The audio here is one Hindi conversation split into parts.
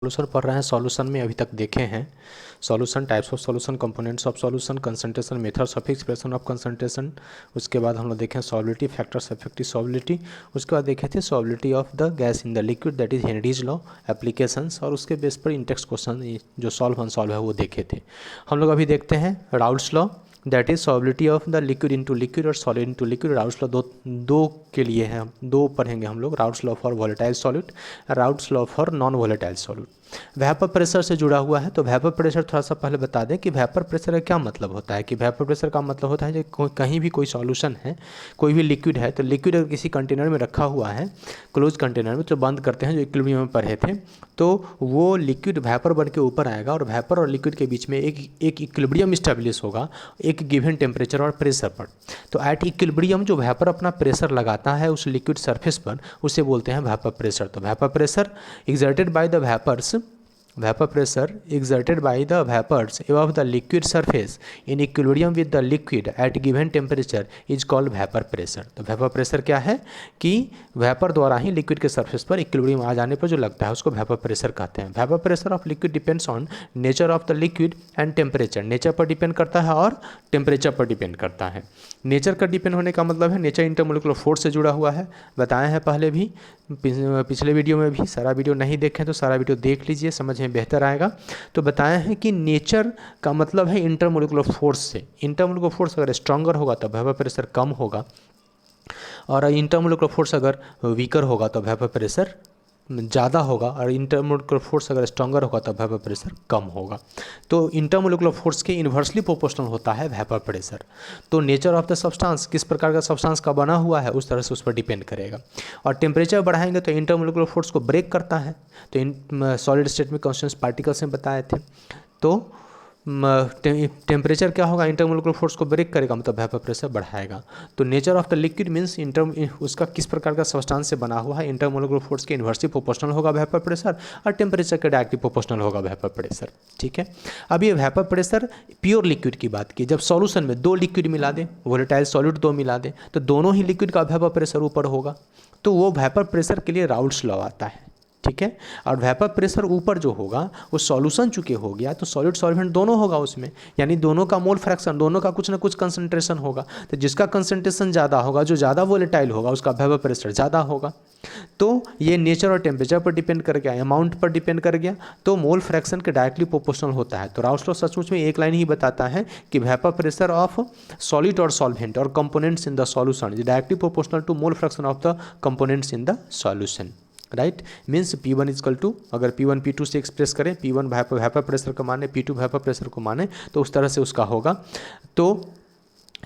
सॉल्यूशन पढ़ रहे हैं। सॉल्यूशन में अभी तक देखे हैं solution, types of solution, components of solution, concentration, methods of expression of concentration. उसके बाद हम लोग देखें सॉल्युबिलिटी, फैक्टर्स अफेक्टिव सॉल्युबिलिटी। उसके बाद देखे थे solubility of the gas in the liquid, that is Henry's law, applications, और उसके बेस पर इंटेक्स्ट क्वेश्चन जो सॉल्व अनसॉल्व है वो देखे थे। हम लोग अभी देखते हैं Raoult's law, that is solubility of the liquid into liquid और solid into liquid. Raoult's law दो के लिए है, दो पढ़ेंगे हम लोग, Raoult's law for volatile solid, Raoult's law for non volatile solid. Vapour pressure से जुड़ा हुआ है, तो वेपर प्रेशर थोड़ा सा पहले बता दें कि वेपर प्रेशर का क्या मतलब होता है। कि वेपर प्रेशर का मतलब होता है कि कहीं भी कोई सॉल्यूशन है, कोई भी लिक्विड है, तो लिक्विड अगर किसी कंटेनर में रखा हुआ है, क्लोज कंटेनर में, तो बंद करते हैं, जो इक्विलिब्रियम में पढ़े थे, तो वो लिक्विड वेपर बन के ऊपर आएगा और वेपर और लिक्विड के बीच में एक इक्विलिब्रियम स्टैब्लिश होगा एक गिवन टेम्परेचर और प्रेशर पर। तो एट इक्विलिब्रियम जो वेपर अपना प्रेशर लगाता है उस लिक्विड सरफेस पर, उसे बोलते हैं वेपर प्रेशर। तो vapour pressure exerted by the vapors, vapor pressure exerted by the vapors above the liquid surface in equilibrium with the liquid at given temperature is called vapor pressure। तो vapor pressure क्या है कि वेपर द्वारा ही लिक्विड के सरफेस पर इक्विलिब्रियम आ जाने पर जो लगता है उसको वेपर प्रेशर कहते हैं। Vapour pressure of liquid depends on nature of the liquid and temperature, nature पर डिपेंड करता है और टेम्परेचर पर डिपेंड करता है। नेचर का डिपेंड होने का मतलब है नेचर इंटरमोलिकुलर फोर्स से जुड़ा हुआ है, बताए हैं पहले भी, पिछले वीडियो में भी। सारा वीडियो नहीं देखें तो सारा वीडियो देख लीजिए, समझ में बेहतर आएगा। तो बताए हैं कि नेचर का मतलब है इंटरमोलिकुलर फोर्स से। इंटरमोलिकुलर फोर्स अगर स्ट्रॉन्गर होगा तो वेपर प्रेशर कम होगा, और इंटरमोलिकुलर फोर्स अगर वीकर होगा तो वेपर प्रेशर ज़्यादा होगा, और इंटरमोलिकुलर फोर्स अगर स्ट्रॉन्गर होगा तो वेपर प्रेशर कम होगा। तो इंटरमोलिकुलर फोर्स के इन्वर्सली प्रोपोर्शनल होता है वेपर प्रेशर। तो नेचर ऑफ द सब्सटेंस, किस प्रकार का सब्सटेंस का बना हुआ है, उस तरह से उस पर डिपेंड करेगा। और टेम्परेचर बढ़ाएंगे तो इंटरमोलिकुलर फोर्स को ब्रेक करता है। तो सॉलिड स्टेट में कॉन्स्टेंट पार्टिकल्स में बताए थे। तो टेम्परेचर क्या होगा, इंटरमोलिकुलर फोर्स को ब्रेक करेगा, मतलब वेपर प्रेशर बढ़ाएगा। तो nature of the liquid means उसका किस प्रकार का सब्सटेंस से बना हुआ है, इंटरमोलिकुलर फोर्स के इन्वर्सली प्रोपोर्शनल होगा वेपर प्रेशर, और टेम्परेचर के डायरेक्टली प्रोपोर्शनल होगा वेपर प्रेशर। ठीक है, अब ये वेपर प्रेशर प्योर लिक्विड की बात की, जब सॉल्यूशन में दो लिक्विड मिला दें, वोलेटाइल सॉलिड दो मिला दें, तो दोनों ही लिक्विड का वेपर प्रेशर ऊपर होगा, तो वो वेपर प्रेशर के लिए राउल्ट्स लॉ आता है। ठीक है, और वेपर प्रेशर ऊपर जो होगा वो सॉल्यूशन चूंकि हो गया तो सॉलिड सॉल्वेंट दोनों होगा उसमें, यानी दोनों का मोल फ्रैक्शन, दोनों का कुछ ना कुछ कंसंट्रेशन होगा। तो जिसका कंसंट्रेशन ज़्यादा होगा, जो ज़्यादा वोलेटाइल होगा, उसका वेपर प्रेशर ज़्यादा होगा। तो ये नेचर और टेम्परेचर पर डिपेंड कर गया, अमाउंट पर डिपेंड कर गया, तो मोल फ्रैक्शन के डायरेक्टली प्रोपोर्शनल होता है। तो राउल्ट्स लॉ सचमुच में एक लाइन ही बताता है कि वेपर प्रेशर ऑफ सॉलिड और सॉल्वेंट और components in the solution is directly proportional to mole fraction of the components in the solution. Right, means P1 equal to, अगर P1 P2 से एक्सप्रेस करें, P1 वेपर प्रेशर को माने, P2 वेपर प्रेशर को माने, तो उस तरह से उसका होगा। तो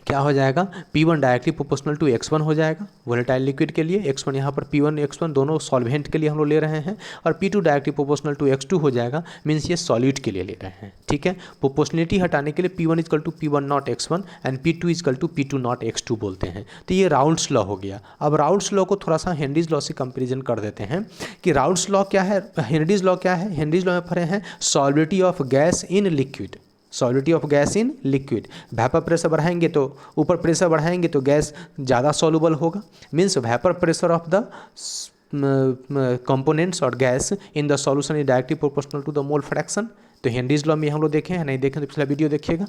क्या हो जाएगा, P1 directly proportional to X1 हो जाएगा वोलेटाइल लिक्विड के लिए, X1 यहाँ पर P1 X1 दोनों सॉल्वेंट के लिए हम लोग ले रहे हैं, और P2 directly proportional to X2 हो जाएगा, मीन्स ये सॉलिड के लिए ले रहे हैं। ठीक है, प्रोपोर्शनलिटी हटाने के लिए P1 equal to P1 not X1 and P2 equal to P2 not X2 बोलते हैं। तो ये राउल्ट्स लॉ हो गया। अब राउल्ट्स लॉ को थोड़ा सा हेनरीज लॉ से कंपेरिजन कर देते हैं कि राउल्ट्स लॉ क्या है, हेनरीज लॉ क्या है। हेनरीज लॉ में पढ़े हैं solubility of gas in liquid, solubility of gas in liquid. Vapour pressure बढ़ाएंगे तो ऊपर प्रेशर बढ़ाएंगे तो गैस ज़्यादा सॉल्युबल होगा, means vapour pressure of the components और gas in the solution is directly proportional to the mole fraction. तो हेनरीज लॉ में हम लोग देखें हैं, नहीं देखें तो पिछला वीडियो देखिएगा।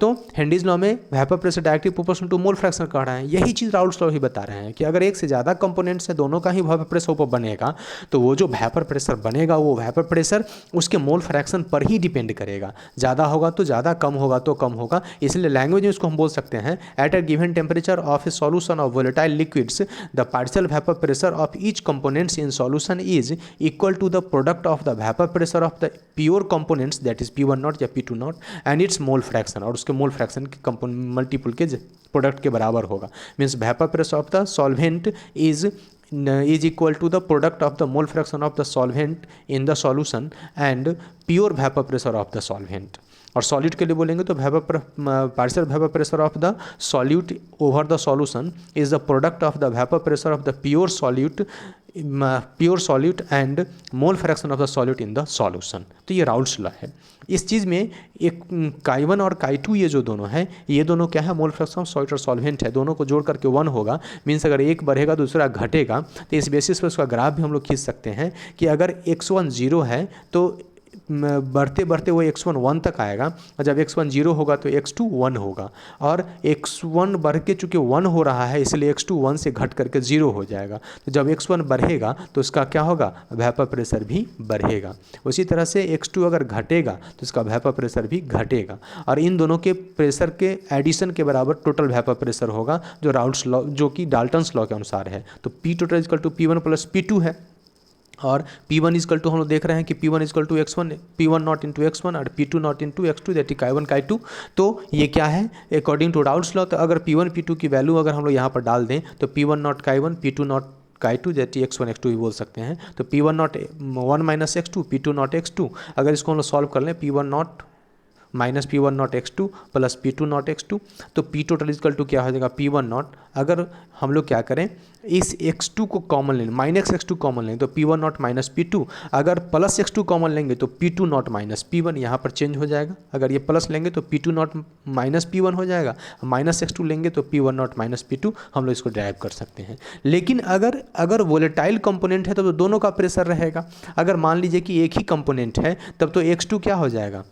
तो हेनरीज लॉ में vapour pressure directly proportional to mole fraction कह रहे हैं, यही चीज़ राउल्ट्स लॉ ही बता रहे हैं कि अगर एक से ज़्यादा कंपोनेंट्स है, दोनों का ही वेपर प्रेशर ऊपर बनेगा, तो वो जो वेपर प्रेशर बनेगा वो वेपर प्रेशर उसके मोल फ्रैक्शन पर ही डिपेंड करेगा, ज़्यादा होगा तो ज़्यादा, कम होगा तो कम होगा। इसलिए लैंग्वेज में इसको हम बोल सकते हैं at a given temperature of a solution of volatile liquids the partial vapour pressure of each components in solution is equal to the product of the vapour pressure of the pure components that is P1 naught या P2 naught and its mole fraction, और उसके मोल फ्रैक्शन के मल्टीपल के प्रोडक्ट के बराबर होगा। Means vapour pressure of the solvent is equal to the product of the mole fraction of the solvent in the solution and pure vapor pressure of the solvent। और सॉलिड के लिए बोलेंगे तो partial vapour pressure of the solute over the solution is the product of the vapour pressure of the pure solute and mole fraction of the solute in the solution. तो ये राउल्ट्स लॉ है। इस चीज़ में एक Chi1 और Chi2 ये जो दोनों हैं, ये दोनों क्या है, मोल फ्रैक्शन ऑफ सॉल्यूट और सॉल्वेंट है, दोनों को जोड़ करके 1 होगा। मीन्स अगर एक बढ़ेगा दूसरा घटेगा, तो इस बेसिस पर उसका ग्राफ भी हम लोग खींच सकते हैं कि अगर x1 0 है तो बढ़ते बढ़ते वो x1 1 तक आएगा, और जब x1 0 होगा तो x2 1 होगा, और x1 बढ़ के चूँकि 1 हो रहा है इसलिए x2 1 से घट करके 0 हो जाएगा। तो जब x1 बढ़ेगा तो इसका क्या होगा, वेपर प्रेशर भी बढ़ेगा। उसी तरह से x2 अगर घटेगा तो इसका वेपर प्रेशर भी घटेगा, और इन दोनों के प्रेशर के एडिशन के बराबर टोटल वेपर प्रेशर होगा, जो राउल्ट्स लॉ, जो कि डाल्टन्स लॉ के अनुसार है। तो P total equal to P1 plus P2 है, और P1 इजकल टू हम लोग देख रहे हैं कि P1 equal to x1, P1 not into x1 और P2 not into x2, that is Chi1 Chi2। तो ये क्या है, अकॉर्डिंग टू राउल्ट्स लॉ, तो अगर P1 P2 की वैल्यू अगर हम लोग यहाँ पर डाल दें तो P1 nought Chi1, P2 nought Chi2, that is x1 x2 भी बोल सकते हैं। तो P1 not 1 minus x2, P2 not x2, अगर इसको हम लोग सॉल्व कर लें P1 not minus P1 naught x2 plus P2 not x2, तो P टोटल इजकल टू क्या हो जाएगा, P1 नॉट। अगर हम लोग क्या करें, इस x2 को कॉमन लें, माइनस x2 कॉमन लें तो P1 नॉट माइनस P2, अगर प्लस x2 कॉमन लेंगे तो P2 नॉट माइनस P1, यहाँ पर चेंज हो जाएगा। अगर ये प्लस लेंगे तो P2 नॉट माइनस P1 हो जाएगा, माइनस x2 लेंगे तो P1 नॉट माइनस P2, हम लोग इसको ड्राइव कर सकते हैं। लेकिन अगर वोलेटाइल कंपोनेंट है तो दोनों का प्रेशर रहेगा। अगर मान लीजिए कि एक ही कंपोनेंट है तब तो x2 क्या हो जाएगा,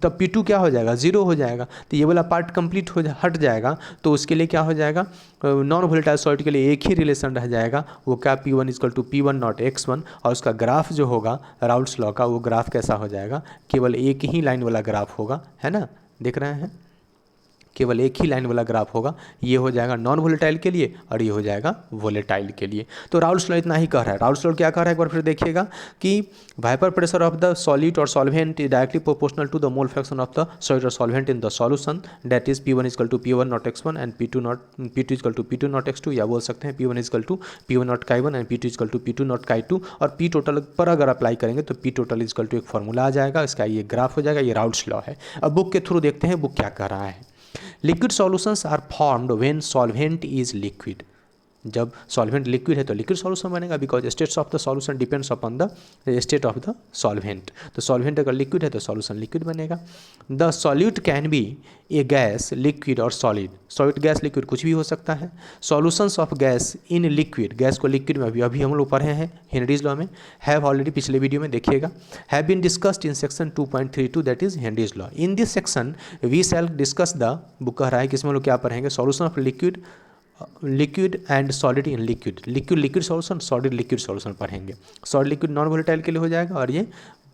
तब P2 क्या हो जाएगा, 0 हो जाएगा। तो ये वाला पार्ट कंप्लीट हट जाएगा। तो उसके लिए क्या हो जाएगा, नॉन वोलेटाइल सॉल्यूट के लिए एक ही रिलेशन रह जाएगा, वो क्या, P1 equal to P1 not x1, और उसका ग्राफ जो होगा राउल्ट्स लॉ का, वो ग्राफ कैसा हो जाएगा, केवल एक ही लाइन वाला ग्राफ होगा, है ना, देख रहे हैं, केवल एक ही लाइन वाला ग्राफ होगा। ये हो जाएगा नॉन वोलेटाइल के लिए और ये हो जाएगा वोलेटाइल के लिए। तो राउल्ट्स लॉ इतना ही कह रहा है। राउल्ट्स लॉ क्या कह रहा है, एक बार फिर देखिएगा कि vapour pressure of the solute और solvent is directly proportional to the mole fraction of the solute और solvent in the solution, that is P1 equal to P1 not x1 and P2 equal to P2 not x2, या बोल सकते हैं P1 equal to P1 nought Chi1 and P2 equal to P2 nought Chi2। और P टोटल पर अगर अप्लाई करेंगे तो P टोटल इजकल टू एक फॉर्मूला आ जाएगा, इसका ये ग्राफ हो जाएगा। ये राउल्ट्स लॉ है। अब बुक के थ्रू देखते हैं बुक क्या कह रहा है। Liquid solutions are formed when solvent is liquid. जब सॉल्वेंट लिक्विड है तो लिक्विड सॉल्यूशन बनेगा, because states of the solution depends upon the state of the solvent. तो सॉल्वेंट अगर लिक्विड है तो सॉल्यूशन लिक्विड बनेगा। The solute can be a gas, liquid और सॉलिड। सॉलिड, गैस, लिक्विड कुछ भी हो सकता है। Solutions of gas in liquid, gas को लिक्विड में अभी हम लोग पढ़े हैं हेनरीज लॉ में, हैव ऑलरेडी पिछले वीडियो में देखिएगा, have been discussed in section 2.32, that is Henry's law. In this section we shall discuss the, book कह रहा है कि इसमें लोग क्या पढ़ेंगे, solution of liquid and solid in liquid. Liquid solution, solid liquid solution पढ़ेंगे। सॉलिड लिक्विड नॉन वोलेटाइल के लिए हो जाएगा और ये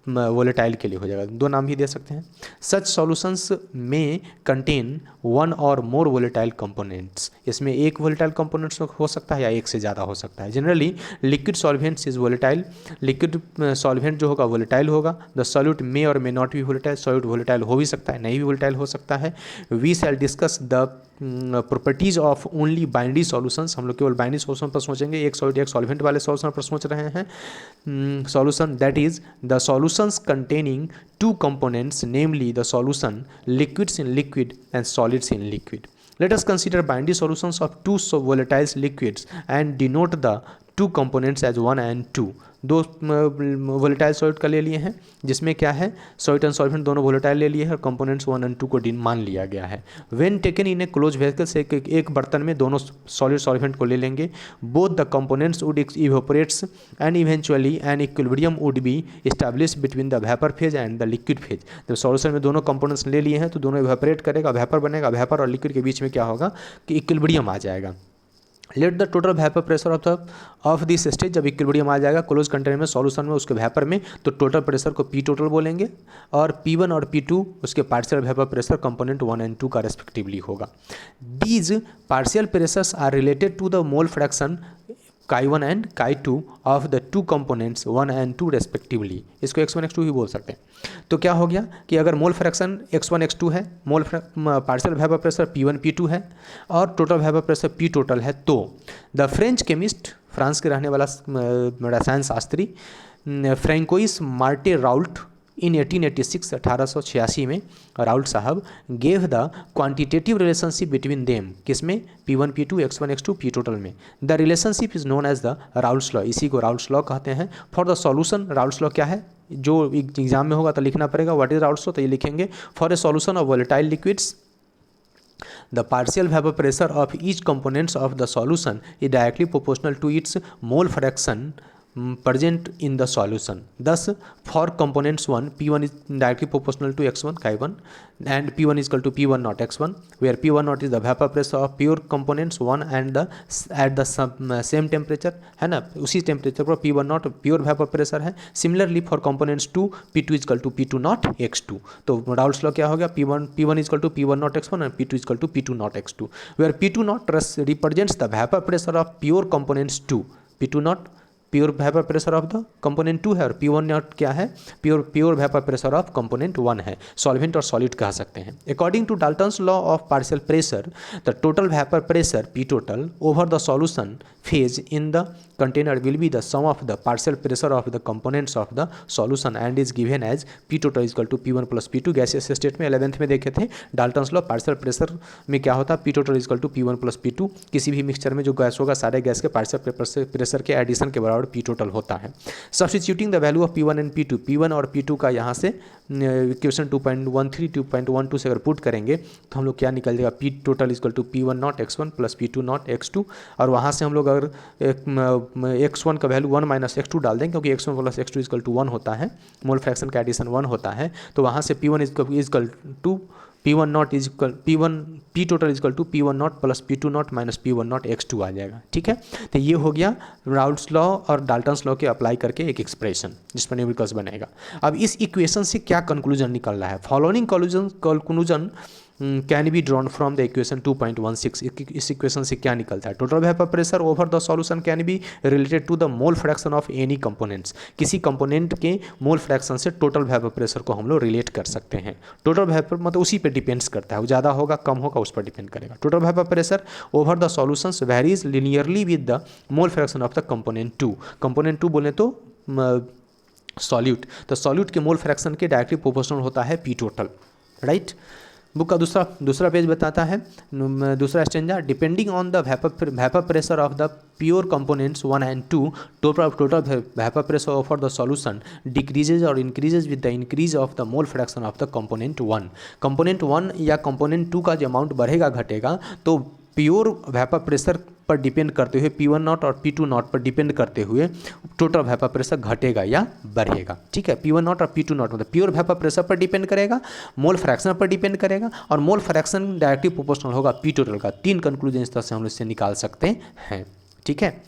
वोलेटाइल के लिए हो जाएगा, दो नाम भी दे सकते हैं। सच सॉल्यूशंस में कंटेन वन और मोर वोलेटाइल कंपोनेंट्स, इसमें एक वोलेटाइल कंपोनेंट्स हो सकता है या एक से ज़्यादा हो सकता है। Generally liquid solvents is volatile, liquid solvent जो होगा वोलेटाइल होगा। द सॉल्यूट मे और may not be volatile, solute volatile हो भी सकता है, नहीं भी वोलेटाइल हो सकता है। We shall discuss the properties of only binary solutions, हम लोग केवल बाइनरी सॉल्यूशन पर सोचेंगे, एक सॉलिड एक सॉल्वेंट वाले सॉल्यूशन पर सोच रहे हैं। Solution that is the solutions containing two components, namely the solution, liquids in liquid and solids in liquid. Let us consider binary solutions of two volatile liquids and denote the two components as 1 and 2. दो वोलेटाइल सॉल्यूट का ले लिए हैं, जिसमें क्या है, सॉल्यूट एंड सॉल्वेंट दोनों वोलेटाइल ले लिए हैं और कंपोनेंट्स 1 और 2 को मान लिया गया है। When taken in A close vessel से, एक बर्तन में दोनों सॉलिड सॉल्वेंट को ले लेंगे। Both the components would evaporates and eventually an equilibrium would be establish between the vapour phase and the liquid phase. जब सॉल्यूशन में दोनों कंपोनेंट्स ले लिए हैं तो दोनों इवेपोरेट करेगा, वेपर बनेगा, वेपर और लिक्विड के बीच में क्या होगा कि इक्विलिब्रियम आ जाएगा। Let the total vapour pressure of this stage, जब इक्विलिब्रियम आ जाएगा क्लोज कंटेनर में, सॉल्यूशन में, उसके वेपर में, तो टोटल प्रेशर को P टोटल बोलेंगे और P1 और P2 उसके partial vapour pressure component 1 and 2 का रेस्पेक्टिवली होगा। These partial pressures are related to the mole fraction Chi1 and Chi2 of the two components 1 and 2 respectively. इसको x1 x2 भी बोल सकते हैं। तो क्या हो गया कि अगर मोल फ्रैक्शन x1 x2 है, मोल partial vapour pressure P1 P2 है और total vapour pressure P total है, तो द फ्रेंच केमिस्ट, फ्रांस के रहने वाला रसायन शास्त्री फ्रैंकोइस मार्टे राउल्ट इन 1886 1886 में राउल्ट साहब gave the quantitative relationship between them, किसमें, P1 P2 X1 X2 P total में। The relationship is known as the Raoult's law, इसी को राउल्ट्स लॉ कहते हैं। For the solution, Raoult's law क्या है, जो एग्जाम में होगा तो लिखना पड़ेगा, व्हाट इज राउल्ट्स लॉ, तो ये लिखेंगे for a solution of volatile liquids the partial vapor pressure of each components of the solution is directly proportional to its mole fraction present in the solution. Thus, for components 1, P1 is directly proportional to X1 Chi1 and P1 is equal to P1 naught X1, where P1 naught is the vapor pressure of pure components 1 and the at the same temperature, है ना, उसी टेम्परेचर पर P1 naught pure vapour pressure है। Similarly for components 2, P2 is equal to P2 naught X2, तो राउल्ट्स लॉ क्या हो गया, P1 is equal to P1 naught X1 and P2 is equal to P2 naught X2, where P2 naught represents the vapor pressure of pure components 2, P2 naught pure vapour pressure of the component 2 है, और P1 नॉट क्या है, pure vapour pressure of component 1 है। सॉल्वेंट और सॉलिड कह सकते हैं। According to Dalton's law of partial pressure, the total vapour pressure P total over the solution phase in the container will be the sum of the partial pressure of the components of the solution and is given as P total equal to P1 plus P2। Gaseous state में 11th में देखे थे डाल्टन्स लॉ, पार्शियल प्रेशर में क्या होता है, P total equal to P1 plus P2। किसी भी मिक्सचर में जो गैस होगा सारे गैस के पार्शियल प्रेशर के एडिशन के बराबर P टोटल होता है। Substituting the value of P1 and P2, P1 और P2 का यहाँ से इक्वेशन 2.13 2.12 से अगर पुट करेंगे तो हम लोग क्या निकल जाएगा, P total equal to P1 not X1 plus P2 not X2, और वहाँ से हम लोग अगर X1 का वैल्यू 1 माइनस X2 डाल दें, क्योंकि X1 plus X2 equal to 1 होता है, मोल फ्रैक्शन का एडिशन 1 होता है, तो वहाँ से P1 equal to P1 naught is equal P total equal to P1 naught plus P2 naught minus P1 naught X2 आ जाएगा। ठीक है, तो ये हो गया राउल्ट्स लॉ और डाल्टन्स लॉ के अप्लाई करके एक एक्सप्रेशन जिस पर न्यूमेरिकल्स बनेगा। अब इस इक्वेशन से क्या कंक्लूजन निकल रहा है, following conclusion can be drawn from the equation 2.16। इस इक्वेशन से क्या निकलता है, total vapour pressure over the solution can be related to the mole fraction of any components. किसी कंपोनेंट के मोल फ्रैक्शन से टोटल वेपर प्रेशर को हम लोग रिलेट कर सकते हैं। टोटल वेपर मतलब उसी पे डिपेंड्स करता है, वो ज़्यादा होगा कम होगा उस पर डिपेंड करेगा। Total vapour pressure over the solutions varies linearly with the mole fraction of the component 2। Component 2 बोले तो सॉल्यूट, तो सॉल्यूट के मोल फ्रैक्शन के डायरेक्टली प्रोपोर्शनल होता है P टोटल, राइट। बुक का दूसरा पेज बताता है, दूसरा stanza, depending on the vapour pressure of the pure components 1 and 2, total vapour pressure of the solution decreases और increases with the increase of the mole fraction of the component 1। Component 1 या कंपोनेंट 2 का जो अमाउंट बढ़ेगा घटेगा तो प्योर वेपर प्रेशर पर डिपेंड करते हुए P1 नॉट और P2 नॉट पर डिपेंड करते हुए टोटल वेपर प्रेशर घटेगा या बढ़ेगा। ठीक है, P1 नॉट और P2 नॉट मतलब प्योर वेपर प्रेशर पर डिपेंड करेगा, मोल फ्रैक्शन पर डिपेंड करेगा, और मोल फ्रैक्शन डायरेक्टली प्रोपोर्शनल होगा P टोटल का। 3 कंक्लूजन इस तरह से हम इससे निकाल सकते हैं। ठीक है,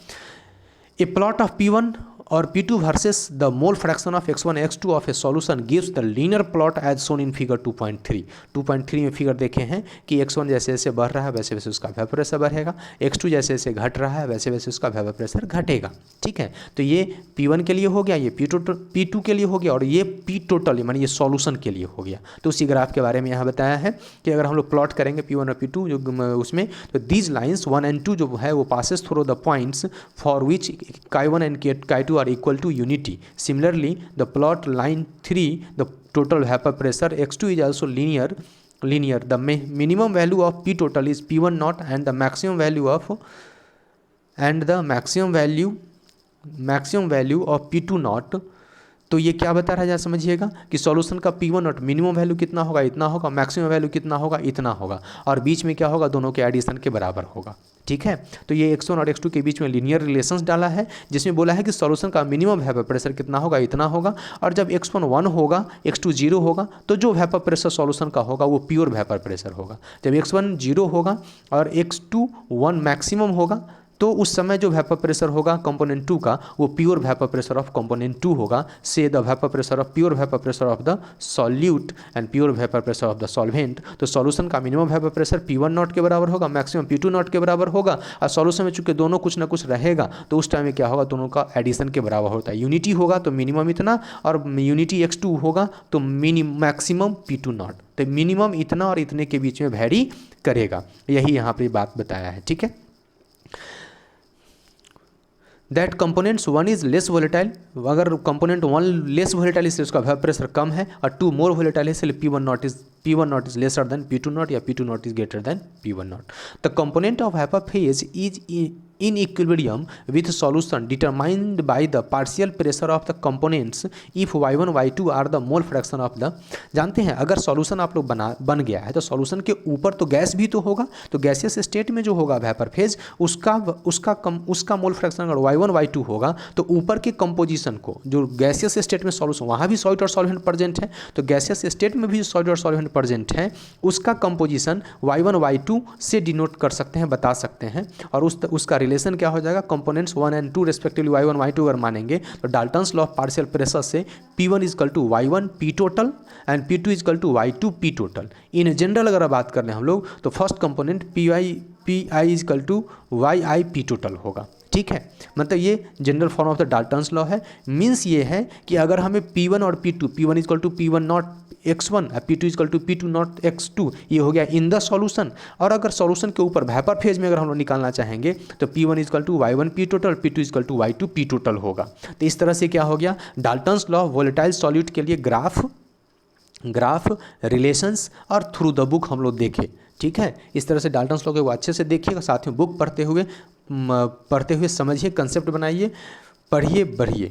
ए प्लॉट ऑफ P1 और P2 versus the mole fraction of X1 X2 of a solution gives the linear plot as shown in figure 2.3। 2.3 में फिगर देखे हैं कि X1 जैसे जैसे बढ़ रहा है वैसे वैसे उसका वेपर प्रेशर बढ़ेगा, X2 जैसे जैसे घट रहा है वैसे वैसे उसका वेपर प्रेशर घटेगा। ठीक है, तो ये P1 के लिए हो गया, ये P2 के लिए हो गया, और ये P टोटल मानी ये सॉल्यूशन के लिए हो गया। तो उसी ग्राफ के बारे में यहाँ बताया है कि अगर हम लोग प्लॉट करेंगे P1 और P2 जो उसमें, तो दीज लाइन्स 1 and 2 जो है वो passes through the points for which Chi1 and Chi2 are equal to unity. Similarly, the plot line 3, the total vapor pressure X2 is also linear. The minimum value of P total is P1 naught and the maximum value of P2 naught। तो ये क्या बता रहा है, जरा समझिएगा कि सॉल्यूशन का P1 नॉट मिनिमम वैल्यू कितना होगा, इतना होगा, मैक्सिमम वैल्यू कितना होगा, इतना होगा, और बीच में क्या होगा, दोनों के एडिशन के बराबर होगा। ठीक है, तो ये X1 और X2 के बीच में लीनियर रिलेशंस डाला है, जिसमें बोला है कि सॉल्यूशन का मिनिमम वेपर प्रेशर कितना होगा, इतना होगा, और जब X1 1 होगा X2 0 होगा तो जो वेपर प्रेशर सॉल्यूशन का होगा वो प्योर वेपर प्रेशर होगा। जब X1 0 होगा और X2 1 मैक्सिमम होगा तो उस समय जो वेपर प्रेशर होगा कंपोनेंट 2 का वो pure vapour pressure of component 2 होगा। से the vapour pressure of pure vapour pressure of the solute and pure vapour pressure of the solvent. तो सॉल्यूशन का minimum vapour pressure P1 not के बराबर होगा, मैक्सिमम P2 नॉट के बराबर होगा, और सॉल्यूशन में चूंकि दोनों कुछ ना कुछ रहेगा तो उस टाइम में क्या होगा, दोनों का एडिशन के बराबर होता है। यूनिटी होगा तो मिनिमम इतना, और यूनिटी X2 होगा तो मैक्सिमम P2 नॉट, तो मिनिमम इतना और इतने के बीच में वैरी करेगा। यही यहाँ पर बात बताया है। ठीक है, that components one is less volatile, अगर कंपोनेंट वन लेस वोलेटाइल इसलिए उसका वेपर प्रेशर कम है, और टू मोर वोलेटाइल है इसलिए P1 naught is lesser than P2 not या P2 not is greater than P1 not. The component of vapour phase is in equilibrium with solution determined by the partial pressure of the components if y1 y2 are the mole fraction of the। जानते हैं अगर सॉल्यूशन आप लोग बन गया है तो सॉल्यूशन के ऊपर तो गैस भी तो होगा, तो गैसियस स्टेट में जो होगा वेपर फेज उसका मोल फ्रैक्शन अगर y1 y2 होगा तो ऊपर के कंपोजिशन को, जो गैसियस स्टेट में सॉल्यूशन वहाँ भी सॉलिड और सॉल्वेंट प्रेजेंट है, तो गैसियस स्टेट में भी सॉलिड और सॉल्वेंट प्रेजेंट है, उसका कंपोजिशन y1 y2 से डिनोट कर सकते हैं, बता सकते हैं। और उसका रिलेशन क्या हो जाएगा, components 1 and 2 respectively y1 y2 अगर मानेंगे तो Dalton's law of partial pressure से P1 is equal to y1 P total and P2 is equal to y2 P total. In general अगर बात कर लें हम लोग तो first component Pi is equal to yi P total होगा। ठीक है, मतलब ये general form of the Dalton's law है। मीन्स ये है कि अगर हमें P1 और P2, P1 is equal to P1 not x1 P2 is equal to P2 not x2, ये हो गया इन द सॉल्यूशन। और अगर सॉल्यूशन के ऊपर वेपर फेज में अगर हम लोग निकालना चाहेंगे तो P1 is equal to y1 P total, P2 is equal to y2 P total होगा। तो इस तरह से क्या हो गया, डाल्टन्स लॉ वोलेटाइल सॉल्यूट के लिए ग्राफ रिलेशंस और थ्रू द बुक हम लोग देखे। ठीक है, इस तरह से डाल्टन्स लॉ को अच्छे से देखिएगा, साथ में बुक पढ़ते हुए समझिए, कंसेप्ट बनाइए, पढ़िए, बढ़िए।